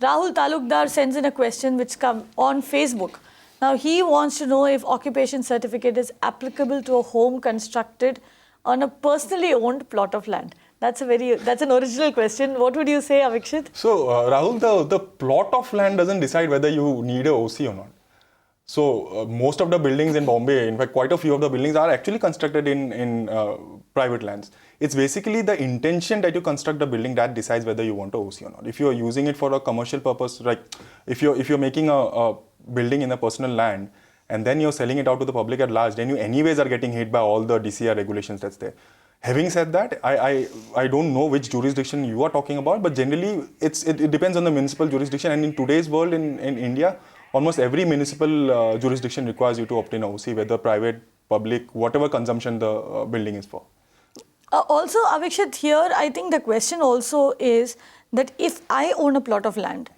Rahul Talukdar sends in a question which comes on Facebook. Now, he wants to know if occupation certificate is applicable to a home constructed on a personally owned plot of land. That's an original question. What would you say, Avikshit? So, Rahul, the plot of land doesn't decide whether you need a OC or not. So, most of the buildings in Bombay, in fact, quite a few of the buildings are actually constructed in private lands. It's basically the intention that you construct the building that decides whether you want a OC or not. If you're using it for a commercial purpose, like if you're making a building in a personal land and then you're selling it out to the public at large, then you anyways are getting hit by all the DCR regulations that's there. Having said that, I don't know which jurisdiction you are talking about, but generally it depends on the municipal jurisdiction. And in today's world in India, almost every municipal jurisdiction requires you to obtain a OC, whether private, public, whatever consumption the building is for. Also, Avikshit, here I think the question also is that if I own a plot of land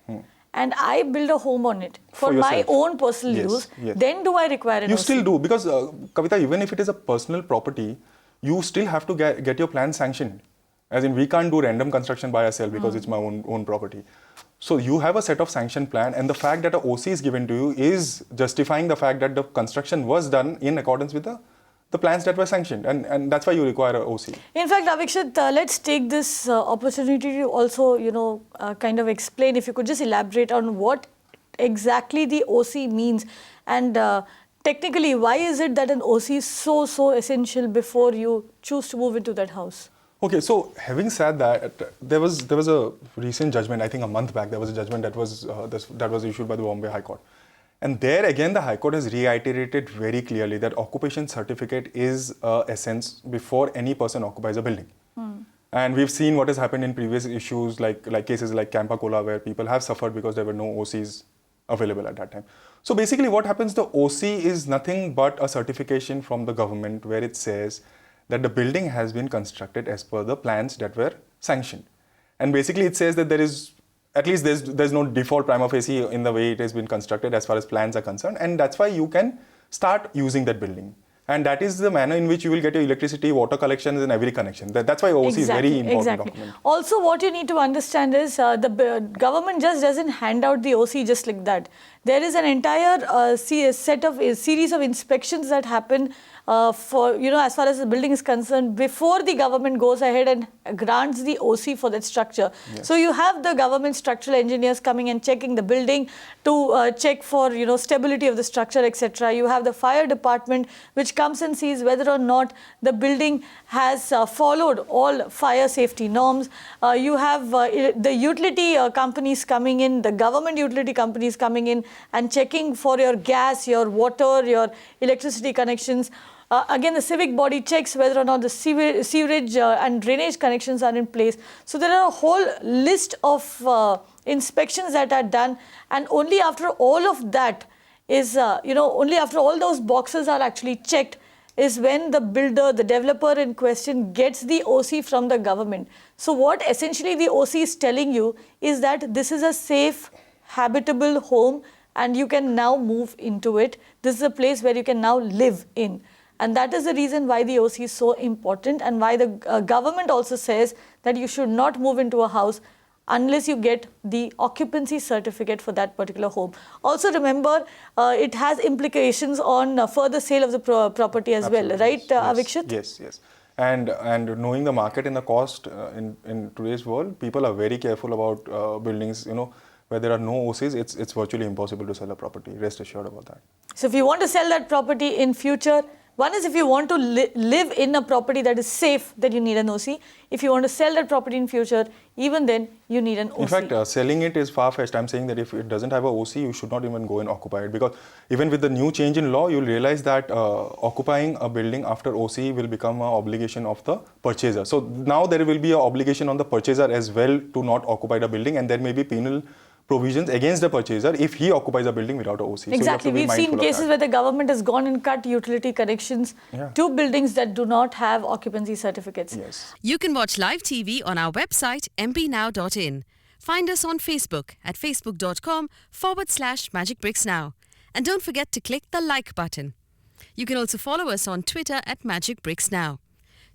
and I build a home on it for my own personal use, then do I require an OC? You still do, because Kavita, even if it is a personal property, you still have to get your plan sanctioned. As in, we can't do random construction by ourselves because it's my own property. So you have a set of sanction plan, and the fact that an OC is given to you is justifying the fact that the construction was done in accordance with the plans that were sanctioned, and that's why you require an OC. In fact, Avikshit, let's take this opportunity to also, kind of explain, if you could just elaborate on what exactly the OC means, and technically, why is it that an OC is so essential before you choose to move into that house? Okay, so having said that, there was a recent judgment, I think a month back, there was a judgment that was issued by the Bombay High Court. And there again, the High Court has reiterated very clearly that occupation certificate is essence before any person occupies a building. And we've seen what has happened in previous issues, like cases like Campa Cola, where people have suffered because there were no OCs available at that time. So basically what happens, the OC is nothing but a certification from the government where it says that the building has been constructed as per the plans that were sanctioned. And basically it says that there's no default prima facie in the way it has been constructed as far as plans are concerned, and that's why you can start using that building. And that is the manner in which you will get your electricity, water collections in every connection. That's why OC is very important document. Also, what you need to understand is the government just doesn't hand out the OC just like that. There is an entire series of inspections that happen as far as the building is concerned before the government goes ahead and grants the OC for that structure. Yes. So you have the government structural engineers coming and checking the building to check for stability of the structure, etc. You have the fire department which comes and sees whether or not the building has followed all fire safety norms. You have the utility companies coming in, the government utility companies coming in and checking for your gas, your water, your electricity connections. Again, the civic body checks whether or not the sewerage and drainage connections are in place. So there are a whole list of inspections that are done, and only after all of that is, only after all those boxes are actually checked is when the builder, the developer in question gets the OC from the government. So what essentially the OC is telling you is that this is a safe, habitable home and you can now move into it. This is a place where you can now live in. And that is the reason why the OC is so important, and why the government also says that you should not move into a house unless you get the occupancy certificate for that particular home. Also remember, it has implications on further sale of the property as well, right, Avikshit? Yes. And knowing the market and the cost in today's world, people are very careful about buildings, where there are no OCs, it's virtually impossible to sell a property. Rest assured about that. So if you want to sell that property in future, one is if you want to live in a property that is safe, then you need an OC. If you want to sell that property in future, even then you need an OC. In fact, selling it is far-fetched. I'm saying that if it doesn't have a OC, you should not even go and occupy it, because even with the new change in law, you'll realize that occupying a building after OC will become an obligation of the purchaser. So now there will be an obligation on the purchaser as well to not occupy the building, and there may be penal provisions against the purchaser if he occupies a building without a OC. Exactly. We've seen cases where the government has gone and cut utility connections to buildings that do not have occupancy certificates. Yes. You can watch live TV on our website mpnow.in. Find us on Facebook at facebook.com/magicbricksnow. And don't forget to click the like button. You can also follow us on Twitter at magicbricksnow.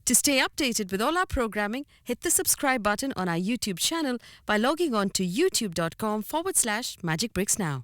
To stay updated with all our programming, hit the subscribe button on our YouTube channel by logging on to youtube.com/magicbricks now.